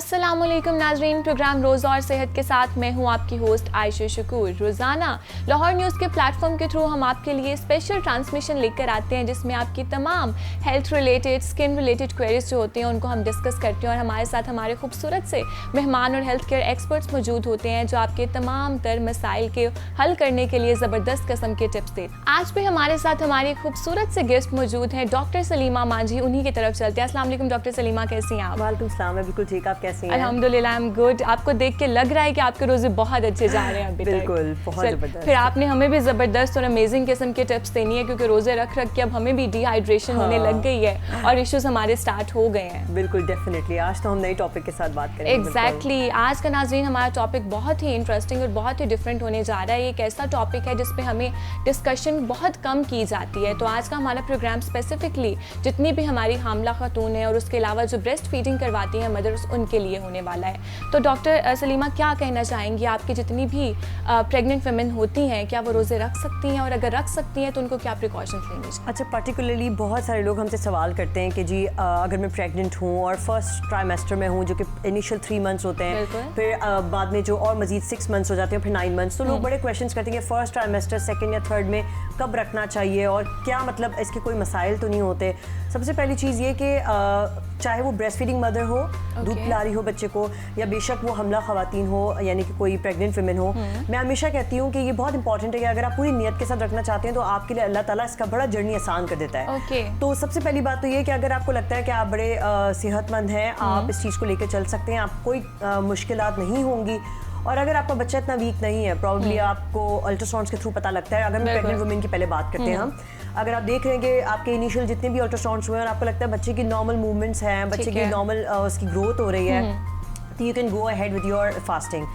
अस्सलामुअलैकुम नाजरीन, प्रोग्राम रोज़ा और सेहत के साथ मैं हूं आपकी होस्ट आयशा शकूर। रोज़ाना लाहौर न्यूज़ के प्लेटफॉर्म के थ्रू हम आपके लिए स्पेशल ट्रांसमिशन लेकर आते हैं जिसमें आपकी तमाम health related, skin related queries जो होती हैं उनको हम डिस्कस करते हैं और हमारे साथ हमारे खूबसूरत से मेहमान और हेल्थ केयर एक्सपर्ट्स मौजूद होते हैं जो आपके तमाम तर मसाइल के हल करने के लिए ज़बरदस्त किस्म के टिप्स देते हैं। आज भी हमारे साथ हमारी खूबसूरत से गेस्ट मौजूद हैं, डॉक्टर सलीमा मांझी। उन्हीं की तरफ चलते हैं। अस्सलाम वालेकुम डॉक्टर सलीमा, कैसी हैं आप? वालेकुम सलाम, मैं बिल्कुल ठीक, आप कैसी हैं? अल्हम्दुलिल्लाह आई एम गुड। आपको देख के लग रहा है कि आपके रोजे बहुत अच्छे जा रहे हैं अभी तक। बिल्कुल, बहुत ज़बरदस्त। फिर आपने हमें भी ज़बरदस्त और अमेजिंग किस्म के टिप्स देनी है क्योंकि रोजे रख रख के अब हमें भी डिहाइड्रेशन होने लग गई है और इश्यूज हमारे स्टार्ट हो गए हैं। बिल्कुल, डेफिनेटली आज तो हम नई टॉपिक के साथ बात करेंगे। एग्जैक्टली आज का नाज़रीन हमारा टॉपिक बहुत ही इंटरेस्टिंग और बहुत ही डिफरेंट होने जा रहा है। ये एक ऐसा टॉपिक है जिस पे हमें डिस्कशन बहुत कम की जाती है। तो आज का हमारा प्रोग्राम स्पेसिफिकली जितनी भी हमारी हामला खातून है और उसके अलावा जो ब्रेस्ट फीडिंग करवाती हैं मदर्स, उनके लिए होने वाला है। तो डॉक्टर सलीमा, क्या कहना चाहेंगी, आपकी जितनी भी प्रेग्नेंट वुमेन होती हैं क्या वो रोज़े रख सकती हैं और अगर रख सकती हैं तो उनको क्या प्रिकॉशंस लेनी चाहिए? अच्छा, पर्टिकुलरली बहुत सारे लोग हमसे सवाल करते हैं कि जी अगर मैं प्रेग्नेंट हूँ और फर्स्ट ट्राइमेस्टर में हूँ जो कि इनिशियल 3 मंथ्स होते हैं, फिर बाद में जो और मजीद 6 मंथ्स हो जाते हैं, फिर 9 मंथ्स, तो लोग बड़े क्वेश्चन करते हैं कि फर्स्ट ट्राइमेस्टर, सेकेंड या थर्ड में कब रखना चाहिए और क्या मतलब इसके कोई मसाइल तो नहीं होते। सबसे पहली चीज़ ये कि चाहे वो ब्रेस्ट फीडिंग मदर हो, दूध पिला रही हो बच्चे को, या बेशक वो हमला खवातीन हो यानी कि कोई प्रेग्नेंट वुमेन हो, मैं हमेशा कहती हूँ कि ये बहुत इंपॉर्टेंट है कि अगर आप पूरी नियत के साथ रखना चाहते हैं तो आपके लिए अल्लाह ताला इसका बड़ा जर्नी आसान कर देता है। तो सबसे पहली बात तो ये कि अगर आपको लगता है कि आप बड़े सेहतमंद हैं, आप इस चीज़ को लेकर चल सकते हैं, आप कोई मुश्किलात नहीं होंगी। और अगर आपका बच्चा इतना वीक नहीं है, प्रॉब्ली आपको अल्ट्रासाउंड्स के थ्रू पता लगता है। अगर हम प्रेग्नेंट वुमेन की पहले बात करते हैं, हम अगर आप देख रहे हैं कि आपके इनिशियल जितने भी अल्ट्रासाउंड्स हुए और आपको लगता है बच्चे की नॉर्मल मूवमेंट्स हैं, बच्चे की नॉर्मल उसकी ग्रोथ हो रही है, तो you can go ahead with your fasting.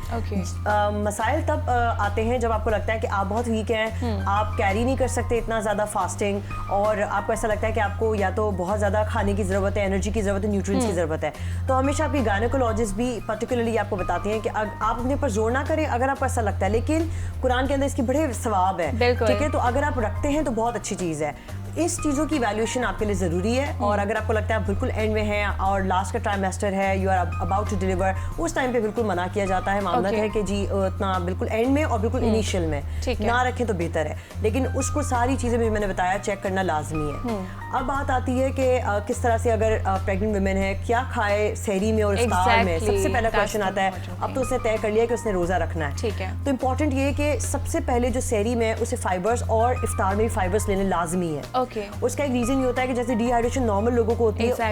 मसाइल तब आते हैं जब आपको लगता है कि आप बहुत वीक हैं, आप कैरी नहीं कर सकते इतना ज़्यादा फास्टिंग, और आपको ऐसा लगता है कि आपको या तो बहुत ज़्यादा खाने की ज़रूरत है, एनर्जी की ज़रूरत है, न्यूट्रिएंट्स की ज़रूरत है। तो हमेशा आपकी गायनेकोलॉजिस्ट भी पर्टिकुलरली आपको बताते हैं कि आप अपने पर जोर ना करें अगर आपको ऐसा लगता है, लेकिन कुरान के अंदर इसकी बड़े सवाब है, ठीक है। तो अगर आप रखते हैं तो बहुत अच्छी चीज़ है। इस चीज़ों की वैल्यूएशन आपके लिए ज़रूरी है। और अगर आपको लगता है आप बिल्कुल एंड में हैं और लास्ट का ट्राइमेस्टर है, you are about to deliver, उस टाइम पे बिल्कुल मना किया जाता है। मामला है कि जी इतना बिल्कुल एंड में और बिल्कुल इनिशियल में ना रखें तो बेहतर है, लेकिन उसको सारी चीज़ें भी मैंने बताया चेक करना लाजमी है। अब बात आती है कि किस तरह से अगर प्रेग्नेंट वुमेन है क्या खाए सहरी में और इफ्तार में। सबसे पहला क्वेश्चन आता है, अब तो उसने तय कर लिया कि उसने रोज़ा रखना है, ठीक है, तो इंपॉर्टेंट ये है कि सबसे पहले जो सहरी में उसे फाइबर्स और इफ्तार में भी फाइबर्स लेने लाजमी है। उसका एक रीजन ये होता है कि जैसे डिहाइड्रेशन नॉर्मल लोगों को होती है,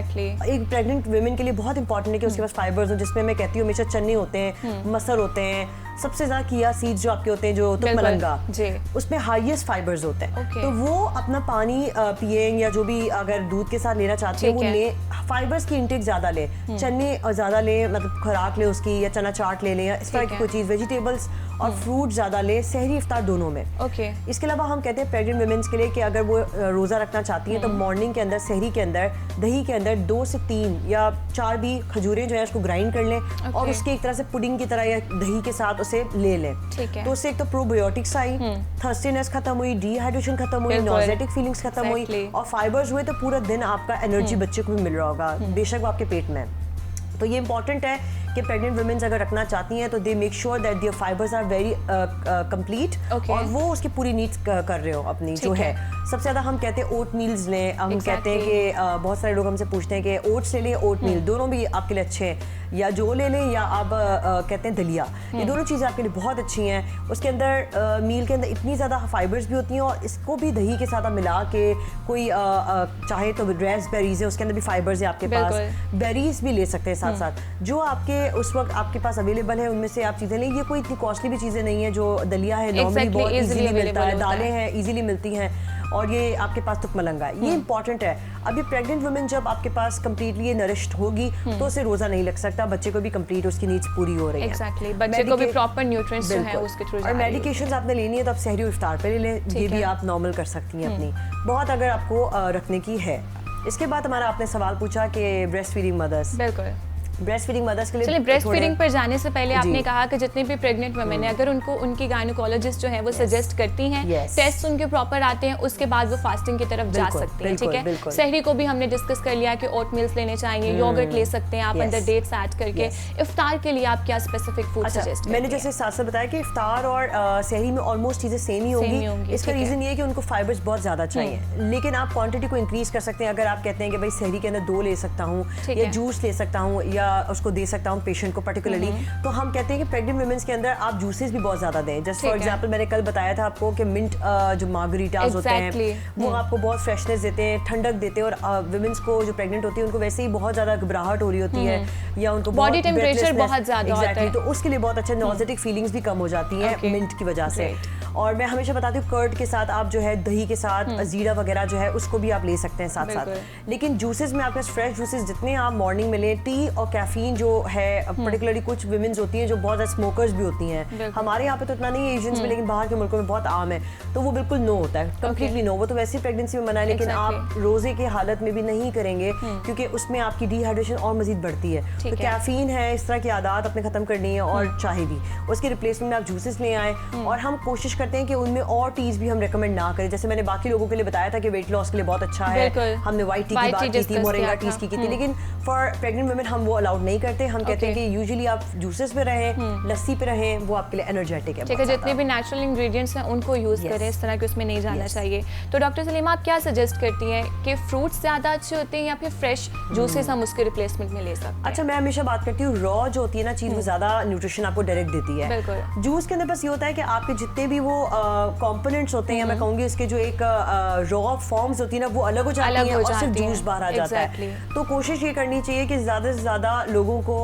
एक प्रेग्नेंट वुमेन के लिए बहुत इंपॉर्टेंट है कि उसके पास फाइबर्स हो, जिसमें मैं कहती हूँ हमेशा चने होते हैं, मसर होते हैं, सबसे ज्यादा किया सीड्स जो आपके होते हैं, जो मलंगा, उसमें हाईएस्ट फाइबर्स होते हैं। तो वो अपना पानी पिए या जो भी अगर दूध के साथ लेना चाहते हैं वो ले, फाइबर्स की इंटेक ज्यादा ले, चने ज्यादा ले, मतलब खुराक ले उसकी, या चना चाट ले लें या इस तरह की कोई चीज़, वेजिटेबल्स और फ्रूट ज्यादा ले, सहरी इफ्तार दोनों में। इसके अलावा हम कहते हैं प्रेग्नेंट वुमेन्स के लिए कि अगर वो रोज़ा रखना चाहती हैं तो मॉर्निंग के अंदर, सहरी के अंदर, दही के अंदर 2 से 3 या 4 भी खजूरें जो है उसको ग्राइंड कर लें और उसके एक तरह से पुडिंग की तरह या दही के साथ उसे ले लें। तो उससे एक तो प्रोबायोटिक्स आई, थर्स्टीनेस खत्म हुई, डिहाइड्रेशन खत्म हुई, नॉजेटिक फीलिंग्स खत्म हुई और फाइबर्स हुए तो पूरा दिन आपका एनर्जी बच्चे को भी मिल रहा होगा, बेशक वो आपके पेट में। तो ये इंपॉर्टेंट है कि प्रेग्नेंट वुमेन्स अगर रखना चाहती हैं तो they make sure that their fibres are very complete और वो उसकी पूरी नीड्स कर रहे हो अपनी जो है। सबसे ज़्यादा हम कहते हैं ओट मील्स लें। हम कहते हैं कि बहुत सारे लोग हमसे पूछते हैं कि ओट्स ले लें, ओट मील, दोनों भी आपके लिए अच्छे हैं, या जो ले लें या आप कहते हैं दलिया, ये दोनों चीज़ें आपके लिए बहुत अच्छी हैं। उसके अंदर मील के अंदर इतनी ज़्यादा फाइबर्स भी होती हैं और इसको भी दही के साथ आप मिला के, कोई चाहे तो रेस्पबेरीज है उसके अंदर भी फाइबर्स है आपके पास, बेरीज भी ले सकते हैं साथ साथ, जो आपके उस वक्त आपके पास अवेलेबल है उनमें से आप चीज़ें लें। ये कोई इतनी कॉस्टली भी चीज़ें नहीं है, जो दलिया है नॉर्मली बहुत इजीली मिलता है, दालें हैं इजीली मिलती हैं, और ये आपके पास तुक मलंगा है, ये इंपॉर्टेंट है। अब ये प्रेग्नेंट वुमेन जब आपके पास कंप्लीटली नरिश्ड होगी तो उसे रोजा नहीं लग सकता, बच्चे को भी कंप्लीट उसकी नीड्स पूरी हो रही है, बच्चे को भी प्रॉपर न्यूट्रिएंट्स जो है उसके थ्रू। और मेडिकेशंस आपने लेनी है तो आप सहरी और इफ्तार पे ले लें, ये भी आप नॉर्मल कर सकती हैं अपनी, बहुत अगर आपको रखने की है। इसके बाद हमारा आपने सवाल पूछा कि breast feeding mother's, breast feeding mother's के लिए चलिए ब्रेस्ट फीडिंग पर जाने से पहले आपने कहा कि जितने भी प्रेग्नेंट वुमेन है अगर उनको उनकी गायनेकोलॉजिस्ट जो है वो सजेस्ट करती हैं, टेस्ट उनके प्रॉपर आते हैं, उसके बाद वो फास्टिंग की तरफ जा सकती हैं, ठीक है। सहरी को भी हमने डिस्कस कर लिया कि ओट मिल्स लेने चाहिए, योगर्ट ले सकते हैं आप अंदर डेट्स ऐड करके। इफ्तार के लिए आप क्या स्पेसिफिक फूड सजेस्ट करते हैं? मैंने जैसे साथ बताया कि इफ्तार और सहरी में ऑलमोस्ट चीजें सेम ही होंगी। इसका रीजन ये है कि उनको फाइबर्स बहुत ज्यादा चाहिए, लेकिन आप क्वांटिटी को इंक्रीज कर सकते हैं। अगर आप कहते हैं कि भाई सहरी के अंदर 2 ले सकता हूँ या जूस ले सकता हूँ या उसको दे सकता हूँ पेशेंट को पर्टिकुलरली, तो हम कहते हैं कि प्रेग्नेंट वुमेन्स के अंदर आप जूसेस भी बहुत ज्यादा दें। जस्ट फॉर एग्जांपल मैंने कल बताया था आपको कि मिंट जो मार्गरीटास होते हैं वो आपको बहुत फ्रेशनेस देते हैं, ठंडक देते हैं, और वुमेन्स को जो प्रेग्नेंट होती है उनको वैसे ही बहुत ज्यादा घबराहट हो रही होती है या उनको बॉडी टेम्परेचर बहुत ज्यादा होता है, तो उसके लिए बहुत अच्छा नॉजेटिक फीलिंग्स भी कम हो जाती है मिंट की वजह से। और मैं हमेशा बताती हूँ कर्ड के साथ आप जो है दही के साथ जीरा वगैरह जो है उसको भी आप ले सकते हैं साथ साथ। लेकिन जूसेस में आपके फ्रेश जूसेस जितने आप मॉर्निंग में लें, टी और कैफीन जो है पर्टिकुलरली कुछ विमेन्स होती हैं जो बहुत ज़्यादा स्मोकर्स भी होती हैं, हमारे यहाँ पे तो इतना नहीं है एशियंस में, लेकिन बाहर के मुल्कों में बहुत आम है, तो वो बिल्कुल नो होता है, कम्प्लीटली नो। वो तो वैसे ही प्रेगनेंसी में मना है, लेकिन आप रोजे की हालत में भी नहीं करेंगे क्योंकि उसमें आपकी डिहाइड्रेशन और मजीद बढ़ती है। तो कैफीन है, इस तरह की आदत अपने खत्म करनी है, और चाहे भी उसके रिप्लेसमेंट में आप जूसेस ले आए। और हम कोशिश करते हैं कि उनमें और टीज भी हम रेकमेंड ना करें। जैसे मैंने बाकी लोगों के लिए बताया था कि वेट लॉस के लिए बहुत अच्छा है, हमने व्हाइट टी की बात की थी, मोरिंगा टीज की थी, लेकिन फॉर प्रेग्नेंट वुमेन हम वो अलाउड नहीं करते। हम कहते हैं कि यूजुअली आप जूसेस पे रहें, लस्सी पे रहें, वो आपके लिए एनर्जेटिक है। ठीक है, जितने भी नेचुरल इंग्रेडिएंट्स हैं उनको यूज करें, इस तरह के उसमें नहीं जाना चाहिए। तो डॉक्टर सलीमा आप क्या सजेस्ट करती हैं कि फ्रूट्स ज्यादा अच्छे होते हैं या फिर फ्रेश जूसेस हम उसके रिप्लेसमेंट में ले सकते हैं? अच्छा, मैं हमेशा बात करती हूँ रॉ जो होती है ना चीज, वो ज्यादा न्यूट्रिशन आपको डायरेक्ट देती है। बिल्कुल। जूस के अंदर बस ये होता है कि आपके जितने भी वो कंपोनेंट्स होते हैं, मैं कहूंगी उसके जो एक रॉ फॉर्म्स होती है ना वो अलग हो जाती हैं और सिर्फ जूस बाहर आ जाता है। तो कोशिश ये करनी चाहिए कि ज्यादा से ज्यादा लोगों को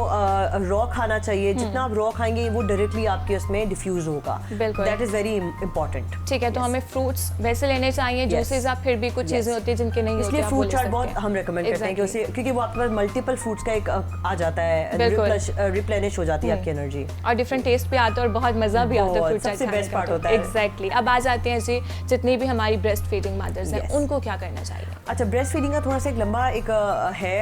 रॉ खाना चाहिए। जितना आप रॉ खाएंगे वो डायरेक्टली आपके उसमें डिफ्यूज होगा। That is very important. ठीक है, तो हमें फ्रूट्स वैसे लेने चाहिए, जूसेस आप फिर भी कुछ चीजें होती है जिनके नहीं होते, इसलिए फ्रूट चाट बहुत हम रेकमेंड करते हैं कि उसे, क्योंकि वो आपके पास मल्टीपल फ्रूट्स का एक आ जाता है, रिप्लेनिश हो जाती है आपकी एनर्जी, और डिफरेंट टेस्ट भी आता है और बहुत मजा भी आता है फ्रूट चाट। सबसे बेस्ट पार्ट होता है। एग्जैक्टली। अब आ जाते हैं जी जितनी भी हमारी ब्रेस्ट फीडिंग मदर्स हैं उनको क्या करना चाहिए? अच्छा, ब्रेस्ट फीडिंग का थोड़ा सा एक लंबा एक है,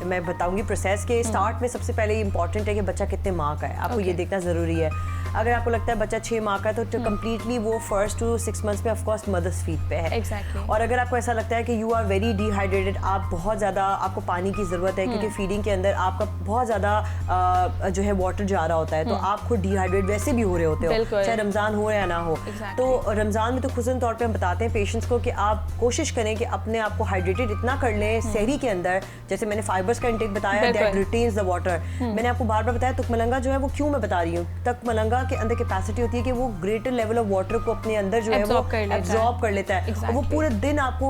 मैं बताऊंगी प्रोसेस के। स्टार्ट में सबसे पहले इंपॉर्टेंट है कि बच्चा कितने माह का है, आपको ये देखना जरूरी है। अगर आपको लगता है बच्चा 6 माह का है तो कम्प्लीटली वो 1 to 6 मंथ्स पे ऑफ कोर्स मदर्स फीड पे है। और अगर आपको ऐसा लगता है कि यू आर वेरी डिहाइड्रेटेड, आप बहुत ज़्यादा, आपको पानी की ज़रूरत है क्योंकि फीडिंग के अंदर आपका बहुत ज़्यादा जो है वाटर जा रहा होता है, तो आप खुद डिहाइड्रेट वैसे भी हो रहे होते हो, चाहे रमज़ान हो या ना हो। तो रमज़ान में तो खुसूसन तौर पर हम बताते हैं पेशेंट्स को कि आप कोशिश करें कि अपने आप को हाइड्रेटेड इतना कर लें सहरी के अंदर। जैसे मैंने फाइबर्स का इंटेक बताया, दैट रिटेन्स द वाटर। मैंने आपको बार बार बताया तुकमलंगा जो है वो क्यों मैं बता रही हूँ, तुकमलंगा के अंदर कैपेसिटी होती है कि वो ग्रेटर लेवल ऑफ वाटर को अपने अंदर जो है वो एब्जॉर्ब कर लेता है, और वो पूरे दिन आपको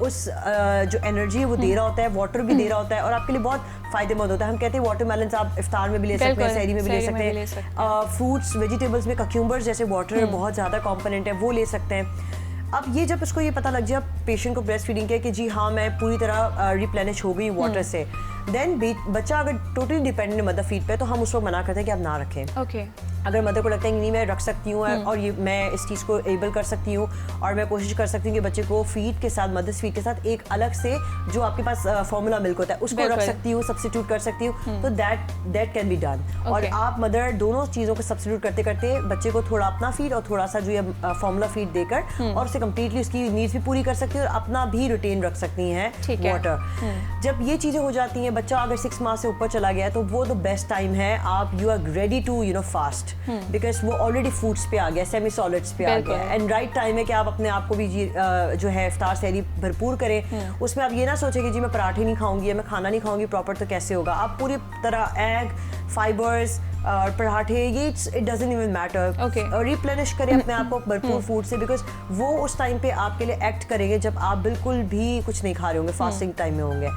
उस जो एनर्जी है वो दे रहा होता है, वाटर भी दे रहा होता है, और आपके लिए बहुत फायदेमंद होता है। हम कहते हैं वाटरमेलन आप इफ्तार में भी ले सकते हैं, सहरी में भी ले सकते हैं। फ्रूट्स वेजिटेबल्स में कक्यूम्बर्स जैसे वाटर बहुत ज़्यादा कॉम्पोनेंट है, वो ले सकते हैं। अब ये जब उसको ये पता लग जाए पेशेंट को ब्रेस्ट फीडिंग के कि जी हाँ मैं पूरी तरह रिप्लेनिश हो गई वाटर से, देन बच्चा अगर टोटली डिपेंडेंट है मदर फीड पे, तो हम उसको मना करते हैं कि आप ना रखें। अगर मदर को लगता है कि नहीं मैं रख सकती हूँ और ये मैं इस चीज़ को एबल कर सकती हूँ, और मैं कोशिश कर सकती हूँ कि बच्चे को फीड के साथ, मदर्स फीड के साथ एक अलग से जो आपके पास फॉर्मूला मिल्क होता है उसको रख सकती हूँ, सब्स्टिट्यूट कर सकती हूँ, तो दैट कैन बी डन। और आप मदर दोनों चीज़ों को सब्स्टिट्यूट करते करते बच्चे को थोड़ा अपना फीड और थोड़ा सा जो है फॉर्मूला फीड देकर और उसे कम्प्लीटली उसकी नीड्स भी पूरी कर सकती है और अपना भी रिटेन रख सकती हैं वाटर। जब ये चीज़ें हो जाती हैं, बच्चा अगर 6 माह से ऊपर चला गया है, तो वो द बेस्ट टाइम है, आप you are ready to fast, because वो ऑलरेडी फूड्स पे आ गया, सेमी सॉलिड्स पे आ गया, एंड राइट टाइम है कि आप अपने आप को भी जो है इफ्तार सहरी भरपूर करें। उसमें आप ये ना सोचें कि जी मैं पराठे नहीं खाऊंगी या मैं खाना नहीं खाऊंगी प्रॉपर, तो कैसे होगा। आप पूरी तरह एग, फाइबर्स और पराठे, ये it doesn't even matter, replenish करें अपने आप को भरपूर फूड से, बिकॉज वो उस टाइम पे आपके लिए एक्ट करेंगे जब आप बिल्कुल भी कुछ नहीं खा रहे होंगे, फास्टिंग टाइम में होंगे।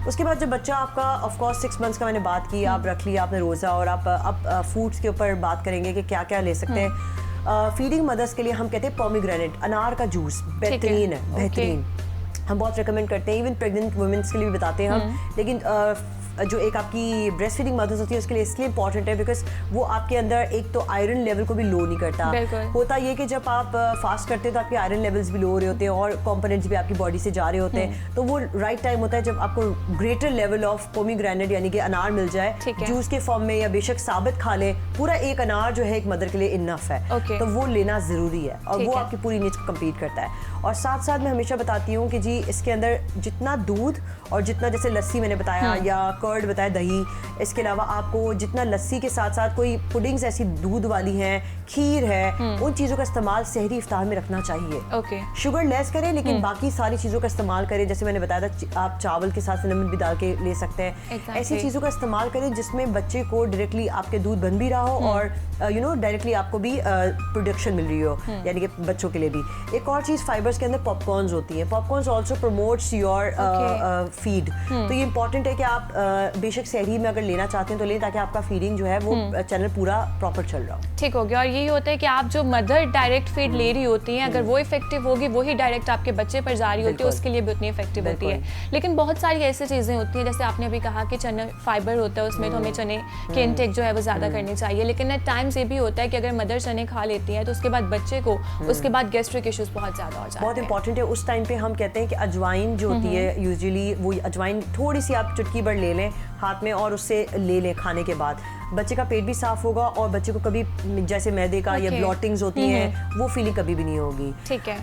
उसके बाद जब बच्चा आपका ऑफ कोर्स 6 मंथ्स का मैंने बात की, आप रख लिया आपने रोज़ा, और आप अब फूड्स के ऊपर बात करेंगे कि क्या क्या ले सकते हैं। फीडिंग मदर्स के लिए हम कहते हैं पोमीग्रेनेट, अनार का जूस बेहतरीन है, बेहतरीन। हम बहुत रिकमेंड करते हैं, इवन प्रेग्नेंट वुमेन्स के लिए भी बताते हैं हम, लेकिन जो एक आपकी ब्रेस्ट फीडिंग मदर्स होती है उसके लिए इसलिए इंपॉर्टेंट है बिकॉज वो आपके अंदर एक तो आयरन लेवल को भी लो नहीं करता। होता ये कि जब आप फास्ट करते हैं तो आपके आयरन लेवल्स भी लो हो रहे होते हैं और कंपोनेंट्स भी आपकी बॉडी से जा रहे होते हैं, तो वो राइट टाइम होता है जब आपको ग्रेटर लेवल ऑफ पोमीग्रेनेट यानी कि अनार मिल जाए जूस के फॉर्म में, या बेशक साबित खा ले, पूरा एक अनार जो है एक मदर के लिए इनफ है। तो वो लेना जरूरी है और वो आपकी पूरी नीड्स को कंप्लीट करता है। और साथ साथ मैं हमेशा बताती हूँ कि जी इसके अंदर जितना दूध और जितना जैसे लस्सी मैंने बताया या कर्ड बताया, दही, इसके अलावा आपको जितना लस्सी के साथ साथ कोई पुडिंग्स ऐसी दूध वाली हैं, खीर है, उन चीज़ों का इस्तेमाल सहरी इफ्तार में रखना चाहिए। शुगर लेस करें लेकिन बाकी सारी चीज़ों का इस्तेमाल करें। जैसे मैंने बताया था आप चावल के साथ नमक भी डाल के ले सकते हैं। ऐसी चीज़ों का इस्तेमाल करें जिसमें बच्चे को डायरेक्टली आपके दूध बन भी रहा हो और डायरेक्टली आपको भी प्रोडक्शन मिल रही हो, यानी कि बच्चों के लिए भी। एक और चीज़ फाइबर्स के अंदर पॉपकॉर्न्स होती हैं। Popcorns also promotes your feed, तो ये इंपॉर्टेंट है कि आप बेशक सहरी में अगर लेना चाहते हैं तो लें ताकि आपका फीडिंग जो है वो चैनल पूरा प्रॉपर चल रहा हो। ठीक हो गया। और यही होता है कि आप जो मदर डायरेक्ट फीड ले रही होती हैं, अगर वो इफेक्टिव होगी, वही डायरेक्ट आपके बच्चे पर जा रही होती है, उसके लिए भी उतनी इफेक्टिव होती है। लेकिन बहुत सारी ऐसी चीज़ें होती हैं, जैसे आपने अभी कहा कि चने फाइबर होता है उसमें, तो हमें चने के इनटेक जो है वो ज़्यादा करनी चाहिए। लेकिन एट टाइम्स ये भी होता है कि अगर मदर चने खा लेती है तो उसके बाद बच्चे को उसके बाद गैस्ट्रिक इश्यूज बहुत ज़्यादा हो जाते हैं। बहुत इंपॉर्टेंट है उस टाइम पे हम कहते हैं कि अजवाइन जो होती है, यूजुअली वो अजवाइन थोड़ी सी आप चुटकी भर ले लें हाथ में और उससे ले लें खाने के बाद, बच्चे का पेट भी साफ होगा और बच्चे को कभी जैसे मैदे का या ब्लॉटिंग्स होती हैं वो फीलिंग कभी भी नहीं होगी। ठीक है।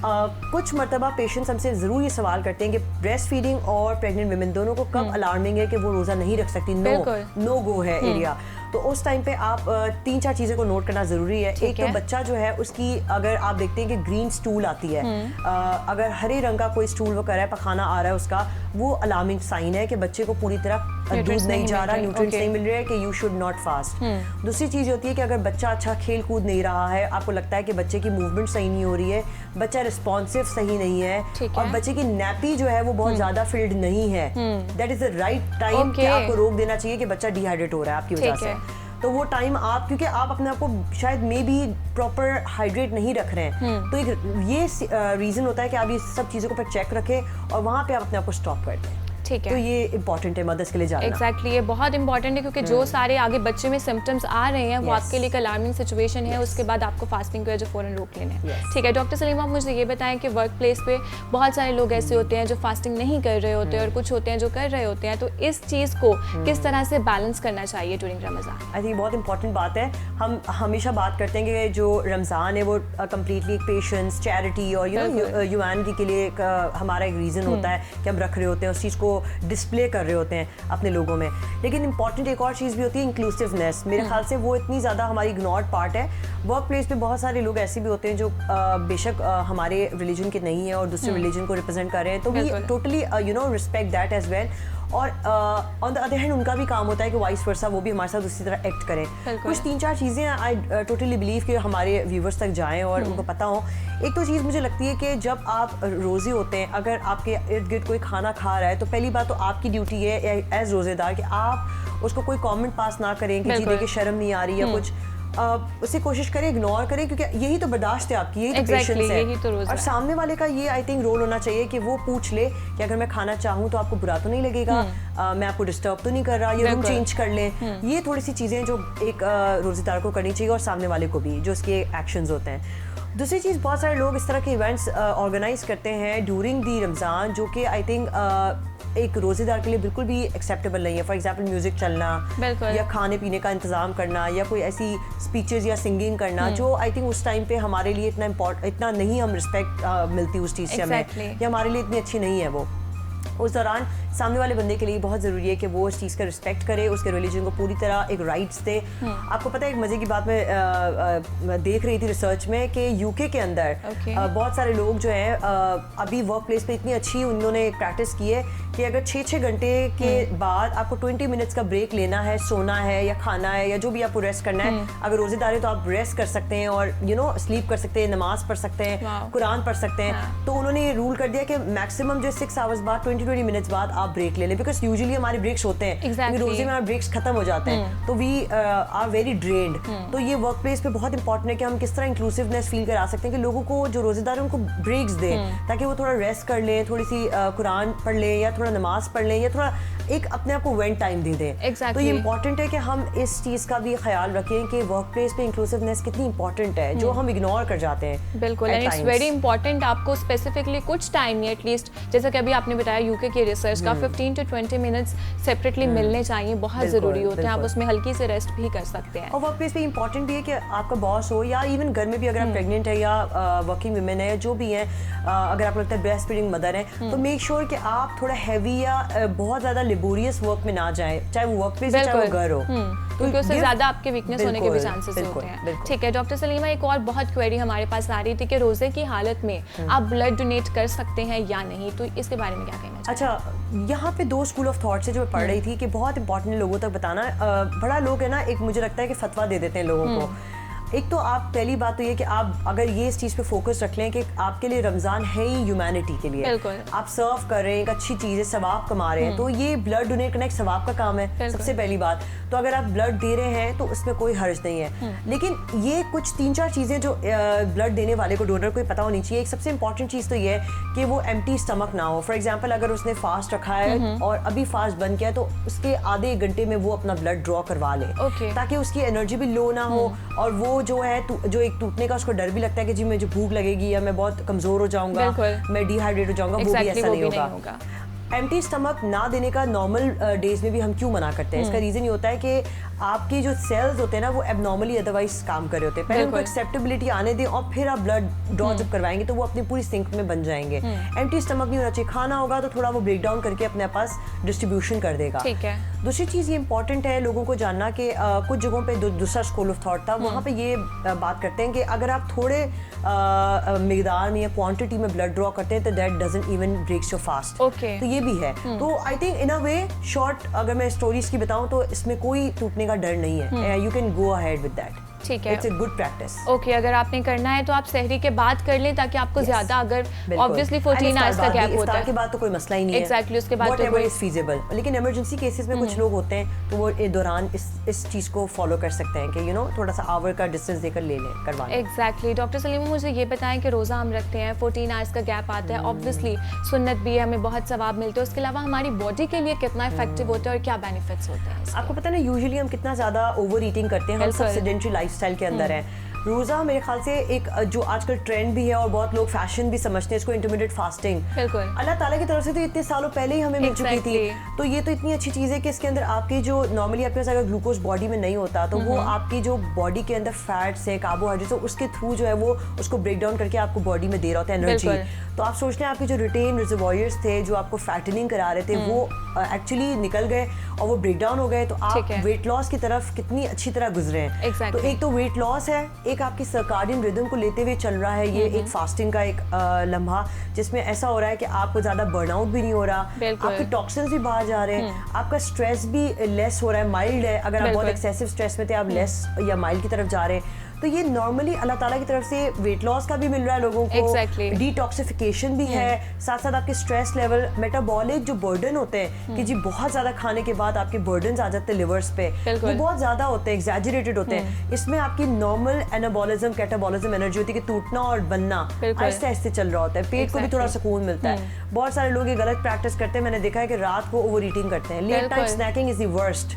कुछ मर्तबा पेशेंट्स हमसे ज़रूर ये सवाल करते हैं कि ब्रेस्ट फीडिंग और प्रेग्नेंट वुमेन दोनों को कब अलार्मिंग है कि वो रोज़ा नहीं रख सकती, नो गो है एरिया। तो उस टाइम पे आप 3-4 चीज़ें को नोट करना ज़रूरी है। एक तो बच्चा जो है उसकी, अगर आप देखते हैं कि ग्रीन स्टूल आती है, अगर हरे रंग का कोई स्टूल वो कर रहा है, पखाना आ रहा है उसका, वो अलार्मिंग साइन है कि बच्चे को पूरी तरह दूध नहीं जा रहा, न्यूट्रिएंट्स नहीं मिल रहे हैं, कि यू शुड नॉट फास्ट। दूसरी चीज़ होती है कि अगर बच्चा अच्छा खेल कूद नहीं रहा है, आपको लगता है कि बच्चे की मूवमेंट सही नहीं हो रही है, बच्चा रिस्पॉन्सिव सही नहीं है और बच्चे की नैपी जो है वो बहुत ज़्यादा फिल्ड नहीं है, that is the right time कि आपको रोक देना चाहिए कि बच्चा डिहाइड्रेट हो रहा है आपकी वजह से। तो वो टाइम आप, क्योंकि आप अपने आप को शायद मे बी प्रॉपर हाइड्रेट नहीं रख रहे हैं, तो एक ये रीज़न होता है कि आप ये सब चीज़ों को पर चेक रखें और वहाँ पे आप अपने आप को स्टॉप कर दें। ठीक है। तो ये इंपॉर्टेंट है मदर्स के लिए जानना। एग्जैक्टली, ये बहुत इंपॉर्टेंट है क्योंकि जो सारे आगे बच्चे में सिम्टम्स आ रहे हैं वो आपके लिए एक अलार्मिंग सिचुएशन है। उसके बाद आपको फास्टिंग को जो फ़ौरन रोक लेना है। ठीक है डॉक्टर सलीमा, आप मुझे ये बताएं कि वर्क प्लेस पे बहुत सारे लोग ऐसे होते हैं जो फास्टिंग नहीं कर रहे होते और कुछ होते हैं जो कर रहे होते हैं, तो इस चीज़ को किस तरह से बैलेंस करना चाहिए ड्यूरिंग रमज़ान? आई थिंक बहुत इंपॉर्टेंट बात है। हम हमेशा बात करते हैं कि जो रमज़ान है वो कम्प्लीटली एक पेशेंस, चैरिटी और ह्यूमैनिटी के लिए हमारा एक रीज़न होता है कि हम रख रहे होते हैं, उस चीज़ को डिस्प्ले कर रहे होते हैं अपने लोगों में। लेकिन इंपॉर्टेंट एक और चीज़ भी होती है इंक्लूसिवनेस। मेरे ख्याल से वो इतनी ज़्यादा हमारी इग्नोर्ड पार्ट है। वर्क प्लेस पे बहुत सारे लोग ऐसे भी होते हैं जो बेशक हमारे रिलीजन के नहीं है और दूसरे रिलीजन को रिप्रेजेंट कर रहे हैं, तो we totally respect that as well. और ऑन द अदर हैंड उनका भी काम होता है कि वाइस वर्सा वो भी हमारे साथ उसी तरह एक्ट करें। कुछ 3-4 चीज़ें आई टोटली बिलीव कि हमारे व्यूवर्स तक जाएं और उनको पता हो। एक तो चीज़ मुझे लगती है कि जब आप रोज़े होते हैं, अगर आपके इर्द गिर्द कोई खाना खा रहा है तो पहली बात तो आपकी ड्यूटी है एज रोज़ेदार कि आप उसको कोई कमेंट पास ना करें कि जी देखिए शर्म नहीं आ रही या कुछ, उसे कोशिश करें, इग्नोर करें, क्योंकि यही तो बर्दाश्त है आपकी, यही तो पेशेंस है। और सामने वाले का ये आई थिंक रोल होना चाहिए कि वो पूछ ले कि अगर मैं खाना चाहूँ तो आपको बुरा तो नहीं लगेगा, मैं आपको डिस्टर्ब तो नहीं कर रहा, ये रूम चेंज कर लें। ये थोड़ी सी चीज़ें जो एक रोज़ेदार को करनी चाहिए और सामने वाले को भी, जो उसके एक्शंस होते हैं। दूसरी चीज़, बहुत सारे लोग इस तरह के इवेंट्स ऑर्गेनाइज करते हैं ड्यूरिंग दी रमज़ान जो कि आई थिंक एक रोज़ेदार के लिए बिल्कुल भी एक्सेप्टेबल नहीं है। फॉर एग्जांपल म्यूज़िक चलना या खाने पीने का इंतज़ाम करना या कोई ऐसी स्पीचेस या सिंगिंग करना जो आई थिंक उस टाइम पे हमारे लिए इतना नहीं हम रिस्पेक्ट मिलती उस चीज़ से हमें, या हमारे लिए इतनी अच्छी नहीं है वो। उस दौरान सामने वाले बंदे के लिए बहुत ज़रूरी है कि वो उस चीज़ का रिस्पेक्ट करे, उसके रिलीजन को पूरी तरह एक राइट्स दे। आपको पता है एक मज़े की बात मैं देख रही थी रिसर्च में कि यूके के अंदर बहुत सारे लोग जो हैं अभी वर्क प्लेस पे इतनी अच्छी उन्होंने प्रैक्टिस की है कि अगर 6-6 घंटे के बाद आपको 20 मिनट्स का ब्रेक लेना है, सोना है या खाना है या जो भी आपको रेस्ट करना है, अगर रोज़ेदार है तो आप रेस्ट कर सकते हैं और स्लीप कर सकते हैं, नमाज पढ़ सकते हैं, कुरान पढ़ सकते हैं। तो उन्होंने ये रूल कर दिया कि मैक्सिमम जो 6 आवर्स बाद 20 मिनट्स बाद आप ब्रेक ले लें, बिकॉज यूजुअली हमारे ब्रेक्स होते हैं, रोजे में हमारे ब्रेक्स खत्म हो जाते हैं, तो वी आर वेरी ड्रेन्ड। तो ये वर्क प्लेस पे बहुत इंपॉर्टेंट है कि हम किस तरह इंक्लूसिवनेस फील करा सकते हैं कि लोगों को जो रोजेदार है उनको ब्रेक्स दें ताकि वो थोड़ा रेस्ट कर लें, थोड़ी सी कुरान पढ़ लें या थोड़ा नमाज पढ़ लें या थोड़ा एक अपने आप को वेंट टाइम दे दें। तो ये इंपॉर्टेंट है कि हम इस चीज़ का भी ख्याल रखें कि वर्क प्लेस पे इंक्लूसिवनेस कितनी इंपॉर्टेंट है, जो हम इग्नोर कर जाते हैं। बिल्कुल, एंड इट्स वेरी इंपॉर्टेंट आपको स्पेसिफिकली कुछ टाइम ही एटलीस्ट, जैसे कि अभी आपने बताया यूके की रिसर्च का 15 to 20 मिनट्स सेपरेटली मिलने चाहिए, बहुत ज़रूरी होते हैं। आप उसमें हल्की से रेस्ट भी कर सकते हैं। और वर्क प्लेस पे इंपॉर्टेंट भी है कि आपका बॉस हो या इवन घर में भी अगर आप प्रेग्नेंट है या वर्किंग वुमेन है, जो भी है, अगर आपको लगता है ब्रेस्ट फीडिंग मदर है, तो मेक श्योर कि आप थोड़ा हैवी या बहुत ज़्यादा लेबोरियस वर्क में ना जाएं, चाहे वो वर्क प्लेस हो चाहे वो घर हो, क्योंकि उससे ज़्यादा आपके वीकनेस होने के भी चांसेस होते हैं। ठीक है डॉक्टर सलीमा, एक और बहुत क्वेरी हमारे पास आ रही थी कि रोजे की हालत में आप ब्लड डोनेट कर सकते हैं या नहीं, तो इसके बारे में क्या कहना चाहिए? अच्छा, यहाँ पे दो स्कूल ऑफ थॉट से जो मैं पढ़ रही थी कि बहुत इंपॉर्टेंट है लोगों तक बताना। बड़ा लोग है ना, एक मुझे लगता है कि फतवा दे देते हैं लोगों को। एक तो आप पहली बात तो ये कि आप अगर ये इस चीज़ पे फोकस रख लें कि आपके लिए रमज़ान है ही ह्यूमैनिटी के लिए, आप सर्व कर रहे हैं, एक अच्छी चीज़ है, सवाब कमा रहे हैं, तो ये ब्लड डोनेट करना एक सवाब का काम है सबसे पहली बात। तो अगर आप ब्लड दे रहे हैं तो उसमें कोई हर्ज नहीं है। लेकिन ये कुछ 3-4 चीज़ें जो ब्लड देने वाले को, डोनर को पता होनी चाहिए। एक सबसे इंपॉर्टेंट चीज़ तो ये है कि वो एम्प्टी स्टमक ना हो। फॉर एग्जाम्पल, अगर उसने फास्ट रखा है और अभी फास्ट बंद किया, तो उसके आधे 1 घंटे में वो अपना ब्लड ड्रॉ करवा ले, ताकि उसकी एनर्जी भी लो ना हो, और वो जो है जो एक टूटने का उसको डर भी लगता है कि जी मुझे भूख लगेगी या मैं बहुत कमजोर हो जाऊंगा, मैं डिहाइड्रेट हो जाऊंगा, वो भी ऐसा नहीं होगा। एम्प्टी स्टमक ना देने का नॉर्मल डेज में भी हम क्यों मना करते हैं? इसका रीज़न ये होता है कि आपके जो सेल्स होते हैं ना, वो एबनॉर्मली अदरवाइज काम कर रहे होते हैं। पहले उनको एक्सेप्टेबिलिटी आने दें और फिर आप ब्लड ड्रॉ जब करवाएंगे तो वो अपनी पूरी सिंक में बन जाएंगे। एम्प्टी स्टमक नहीं होना चाहिए। खाना होगा तो थोड़ा वो ब्रेक डाउन करके अपने पास डिस्ट्रीब्यूशन कर देगा। ठीक है। दूसरी चीज़ ये इंपॉर्टेंट है लोगों को जानना कि कुछ जगहों पे दूसरा स्कूल ऑफ थॉट था, वहाँ पे ये बात करते हैं कि अगर आप थोड़े मिकदार में या क्वांटिटी में ब्लड ड्रॉ करते हैं तो that doesn't even breaks your fast. तो ये भी है। तो I think in a way short अगर मैं स्टोरीज की बताऊं तो इसमें कोई टूटने का डर नहीं है। You can go ahead with that. ठीक है, it's a good practice. Okay, अगर आपने करना है तो आप सहरी के बाद कर लें, ताकि आपको ज्यादा, अगर ऑब्वियसली 14 आवर्स का गैप होता है, के बाद तो कोई मसला ही नहीं है। एग्जैक्टली, उसके बाद तो कोई फीजिबल। लेकिन इमरजेंसी केसेस में कुछ लोग होते हैं तो वो दौरान इस चीज को फॉलो कर सकते हैं कि थोड़ा सा आवर का डिस्टेंस देकर ले लें, करवा लें। एग्जैक्टली। डॉक्टर सलीमा, मुझे ये बताएं कि रोजा हम रखते हैं, 14 आवर्स का गैप आता है, ऑब्वियसली सुन्नत भी है, हमें बहुत सवाब मिलते हैं, उसके अलावा हमारी बॉडी के लिए कितना इफेक्टिव होता है और क्या बेनिफिट्स होते हैं? आपको पता है ना, यूजुअली हम कितना ज्यादा ओवर ईटिंग करते हैं, हम सब सेडेंटरी लाइफस्टाइल के अंदर है। रोज़ा मेरे ख्याल से एक जो आजकल ट्रेंड भी है और बहुत लोग फैशन भी समझते हैं इसको, इंटरमीडिएट फास्टिंग। अल्लाह ताला की तरफ से तो इतने सालों पहले ही हमें मिल चुकी थी। तो ये तो इतनी अच्छी चीज़ है कि इसके अंदर आपकी जो नॉर्मली आपके पास अगर ग्लूकोज बॉडी में नहीं होता तो वो आपकी जो बॉडी के अंदर फैट्स है, कार्बोहाइड्रेट्स है, उसके थ्रू जो है वो उसको ब्रेक डाउन करके आपको बॉडी में दे रहा होता है एनर्जी। तो आप सोचते हैं आपके जो रिटेन रिजर्वॉयर्स थे जो आपको फैटनिंग करा रहे थे वो एक्चुअली निकल गए और वो ब्रेक डाउन हो गए, तो आप वेट लॉस की तरफ कितनी अच्छी तरह गुजरे हैं। तो एक तो वेट लॉस है, एक आपकी सर्काडियन रिदम को लेते हुए चल रहा है ये एक फास्टिंग का एक लम्हा, जिसमें ऐसा हो रहा है कि आपको ज्यादा बर्नआउट भी नहीं हो रहा, आपके टॉक्सिन्स भी बाहर जा रहे हैं, आपका स्ट्रेस भी लेस हो रहा है, माइल्ड है। अगर आप बहुत एक्सेसिव स्ट्रेस में थे, आप लेस या माइल्ड की तरफ जा रहे हैं। तो ये नॉर्मली अल्लाह ताला की तरफ से वेट लॉस का भी मिल रहा है लोगों को, डिटॉक्सिफिकेशन भी है, साथ साथ आपके स्ट्रेस लेवल, मेटाबॉलिक जो बर्डन होते हैं कि जी बहुत ज्यादा खाने के बाद आपके बर्डन आ जाते हैं लिवर्स पे, वो बहुत ज्यादा होते हैं, एग्जैजरेटेड होते हैं। इसमें आपकी नॉर्मल एनाबॉलिज्म, कैटाबॉलिज्म एनर्जी होती है कि टूटना और बनना आहिस्ते आहिस्ते चल रहा होता है, पेट को भी थोड़ा सुकून मिलता है। बहुत सारे लोग ये गलत प्रैक्टिस करते हैं, मैंने देखा है कि रात को ओवर ईटिंग करते हैं। Late night snacking is the worst,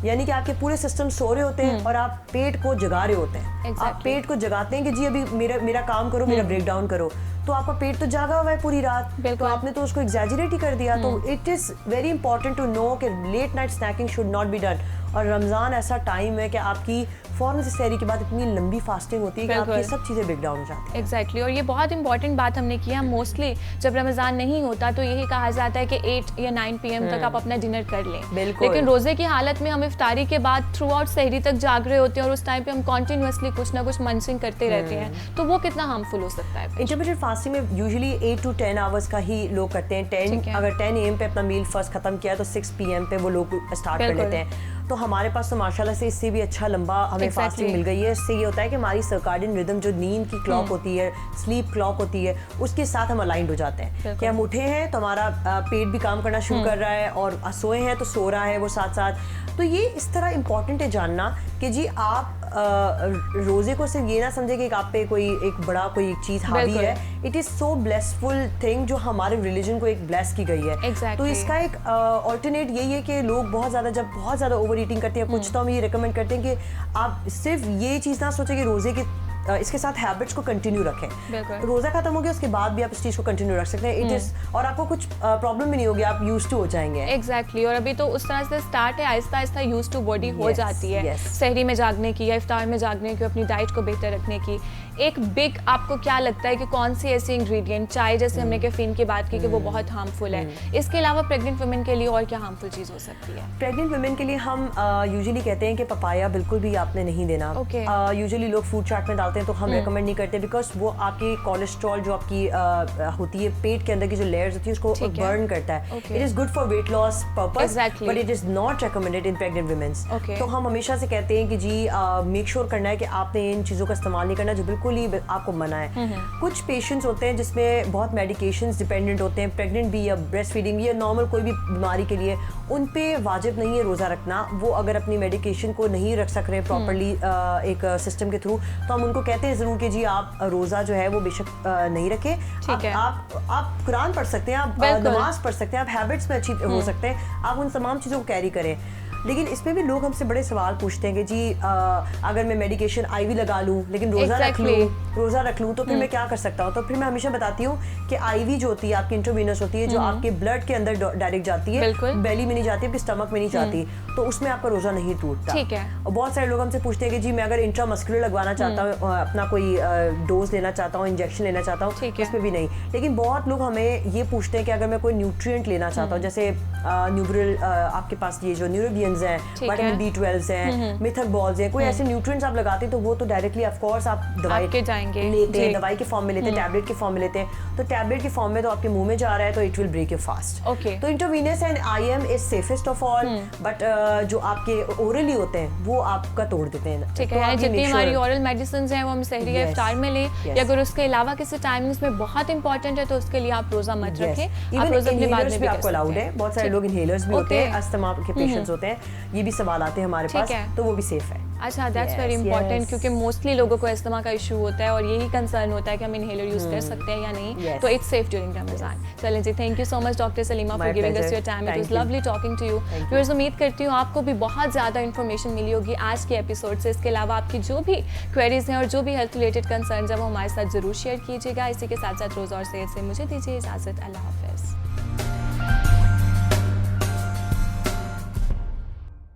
यानी कि आपके पूरे सिस्टम सो रहे होते हैं और आप पेट को जगा रहे होते हैं। आप पेट को जगाते हैं कि जी अभी मेरा काम करो, मेरा ब्रेक डाउन करो, तो आपका पेट तो जागा हुआ है पूरी रात, तो आपने तो उसको एग्जैजरेट ही कर दिया। तो it is very important to know कि late night snacking should not be done. और रमज़ान ऐसा टाइम है कि आपकी फौरन से सहरी के बाद इतनी लंबी फास्टिंग होती है कि आपकी सब चीज़ें ब्रेक डाउन हो जाती हैं। एग्जैक्टली। और ये बहुत इंपॉर्टेंट बात हमने किया, मोस्टली जब रमज़ान नहीं होता तो यही कहा जाता है कि 8 या 9 PM तक आप अपना डिनर कर लें। लेकिन रोज़े की हालत में हम इफ्तारी के बाद थ्रू आउट सहरी तक जाग रहे होते हैं और उस टाइम पे हम कॉन्टिन्यूसली कुछ ना कुछ मंचिंग करते रहते हैं, तो वो कितना हार्मफुल हो सकता है? इंटरमीडिएट फास्टिंग में यूजुअली 8 to 10 आवर्स का ही लोग करते हैं। अगर 10 AM पे अपना मील फर्स्ट खत्म किया तो 6 PM पे वो लोग स्टार्ट कर लेते हैं। तो हमारे पास तो माशाल्लाह से इससे भी अच्छा लंबा हमें फास्टिंग मिल गई है। इससे ये होता है कि हमारी सर्काडियन रिदम जो नींद की क्लॉक होती है, स्लीप क्लॉक होती है, उसके साथ हम अलाइंड हो जाते हैं कि हम उठे हैं तो हमारा पेट भी काम करना शुरू कर रहा है और सोए हैं तो सो रहा है वो साथ साथ। तो ये इस तरह इम्पॉर्टेंट है जानना कि जी आप रोजे को सिर्फ ये ना समझे कि आप पे कोई एक बड़ा कोई चीज हावी है। It is so blessful thing जो हमारे रिलीजन को एक ब्लेस की गई है। तो इसका एक ऑल्टरनेट यही है कि लोग बहुत ज़्यादा ओवर ईटिंग करते हैं। कुछ तो हम ये रिकमेंड करते हैं कि आप सिर्फ ये चीज़ ना सोचें कि रोजे की इसके साथ हैबिट्स को कंटिन्यू रखें। रोजा खत्म हो गया उसके बाद भी आप इस चीज को कंटिन्यू रख सकते हैं। इट इज और आपको कुछ प्रॉब्लम भी नहीं होगी, आप यूज्ड टू हो जाएंगे। एग्जैक्टली और अभी तो उस तरह से स्टार्ट है, Aahista Aahista used to body हो जाती है। सहरी में जागने की या इफ्तार में जागने की, अपनी डाइट को बेहतर रखने की। एक बिग आपको क्या लगता है कि कौन सी ऐसी इंग्रेडिएंट, चाय जैसे हमने कैफीन की बात की कि वो बहुत हार्मफुल है, इसके अलावा प्रेग्नेंट वुमेन के लिए और क्या हार्मफुल चीज हो सकती है? प्रेग्नेंट वुमेन के लिए हम यूजुअली कहते हैं कि पपाया बिल्कुल भी आपने नहीं देना। यूजुअली लोग फूड चार्ट में डालते हैं तो हम रेकमेंड नहीं करते, बिकॉज वो आपकी कोलेस्ट्रॉल जो आपकी होती है पेट के अंदर की जो लेयर्स होती है उसको बर्न करता है। It is good for weight loss purpose, but it is not recommended in pregnant women's. तो हम हमेशा से कहते हैं कि जी मेक श्योर करना है कि आपने इन चीज़ों का इस्तेमाल नहीं करना जो बिल्कुल ही आपको मना है। कुछ पेशेंट्स होते हैं जिसमें बहुत मेडिकेशंस डिपेंडेंट होते हैं, प्रेग्नेंट भी या ब्रेस्ट फीडिंग या नॉर्मल कोई भी बीमारी के लिए, उन पे वाजिब नहीं है रोज़ा रखना। वो अगर अपनी मेडिकेशन को नहीं रख सक रहे प्रॉपरली एक सिस्टम के थ्रू, तो हम उनको कहते हैं ज़रूर कि जी आप रोज़ा जो है वो बेशक नहीं रखें। आप कुरान पढ़ सकते हैं, आप नमाज पढ़ सकते हैं, आप हैबिट्स में अच्छी हो सकते हैं, आप उन तमाम चीज़ों को कैरी करें। लेकिन इसमें भी लोग हमसे बड़े सवाल पूछते हैं कि जी अगर मैं मेडिकेशन आईवी लगा लूं लेकिन रोज़ा रख लूं तो फिर मैं क्या कर सकता हूं? तो फिर मैं हमेशा बताती हूँ कि आईवी जो होती है आपकी इंट्रावीनस होती है, जो आपके ब्लड के अंदर डायरेक्ट जाती है, बेली में नहीं जाती, आपके स्टमक में नहीं जाती, तो उसमें आपका रोज़ा नहीं टूटता। और बहुत सारे लोग हमसे पूछते हैं कि जी मैं अगर इंट्रामस्कुलर लगवाना चाहता हूँ, अपना कोई डोज लेना चाहता हूँ, इंजेक्शन लेना चाहता हूँ, उसमें भी नहीं। लेकिन बहुत लोग हमें ये पूछते हैं कि अगर मैं कोई न्यूट्रिएंट लेना चाहता हूँ, जैसे न्यूब्रिल आपके पास ये जो न्यूरोबियंस हैं, विटामिन B12 हैं, मिथक बॉल्स हैं, कोई ऐसे न्यूट्रिएंट्स आप लगाते हैं तो वो तो डायरेक्टली ऑफ कोर्स आप दवाई लेते हैं, दवाई के फॉर्म में लेते हैं, टैबलेट के फॉर्म में लेते हैं। तो टैबलेट के फॉर्म में तो आपके मुंह में जा रहा है तो it will break your fast. तो intravenous and IM is safest of all, but जो आपके ओरली होते हैं वो आपका तोड़ देते हैं। ठीक है, जितनी हमारी ओरल मेडिसिन हैं वो हम सहरी या इफ्तार में लें, या अगर उसके अलावा किसी टाइमिंग्स में बहुत इंपॉर्टेंट है तो उसके लिए आप रोजा मत रखें। आप रोजा अपने बाद में भी आपको अलाउड है। बहुत सारे लोग इनहेलर्स भी होते हैं, अस्थमा के पेशेंट्स होते हैं, ये भी सवाल आते हैं हमारे पास, तो वो भी सेफ है। अच्छा, दैट्स वेरी इंपॉर्टेंट, क्योंकि मोस्टली लोगों को अस्थमा का इशू होता है और यही कंसर्न होता है कि हम इनहेलर यूज कर सकते हैं या नहीं। तो इट्स सेफ ड्यूरिंग रमजान। चलें जी, thank you so much doctor Saleema for giving us your time. It was lovely talking to you. Viewers, उम्मीद करती हूँ आपको भी बहुत ज़्यादा इन्फॉर्मेशन मिली होगी आज के एपिसोड से। इसके अलावा आपकी जो भी क्वेरीज हैं और जो भी हेल्थ रिलेटेड कंसर्न है वो हमारे साथ जरूर शेयर कीजिएगा। इसी के साथ साथ रोज़ा और सेहत से मुझे दीजिए इजाज़त। अल्लाह हाफिज़।